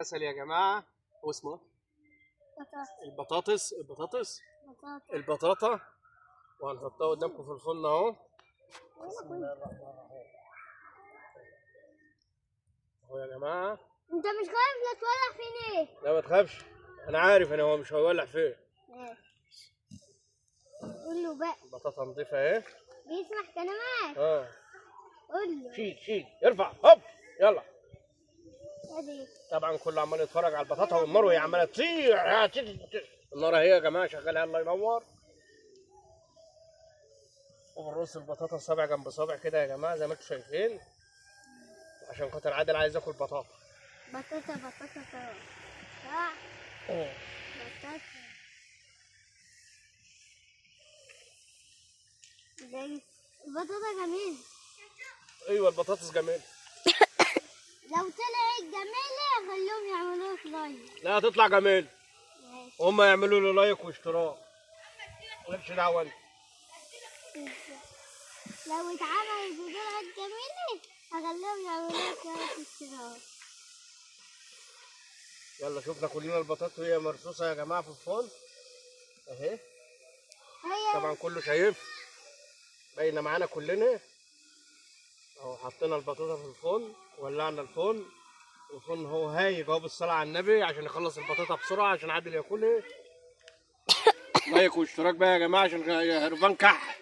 عسل يا جماعة. هو اسمه البطاطس. البطاطا. وهنحطها قدامكم في الفرن اهو. بسم الله الرحمن الرحيم. اهو يا جماعة. انت مش خايف لا تولع فين ايه؟ لا ما تخافش، انا عارف ان هو مش هيولع فين. قول له بقى. البطاطا نضيفة اهي. بيسمع كلامك. قول له. شيل ارفع هوب يلا. ادي. طبعا كله عمال يتفرج على البطاطا والنار وهي عمالة تطير. النار اهي يا جماعة شغالة، الله ينور. وبنرص البطاطا صابع جنب صابع كده يا جماعة زي ما انتم شايفين، عشان خاطر عادل عايز ياكل بطاطا. بطاطا صح. بطاطا البطاطا جميل. ايوه البطاطس جميل. لو طلعت جميلة خليهم يعملوا لك لايك. لا هتطلع جميل. وهم يعملوا له لايك واشتراك. مالكش دعوة انت. لو اتعملت وطلعت جميلة هخليهم يعملوا لك لايك واشتراك. يلا شوفنا كلنا البطاطا وهي مرصوصة يا جماعة في الفرن اهي. طبعا كله شايف، باينة معانا كلنا اهو. حطينا البطاطا في الفرن، ولعنا الفرن، والفرن هو هايج اهو بالصلاة على النبي عشان يخلص البطاطا بسرعة عشان عادل ياكلها. لايك واشتراك بقى يا جماعة عشان رفان كح.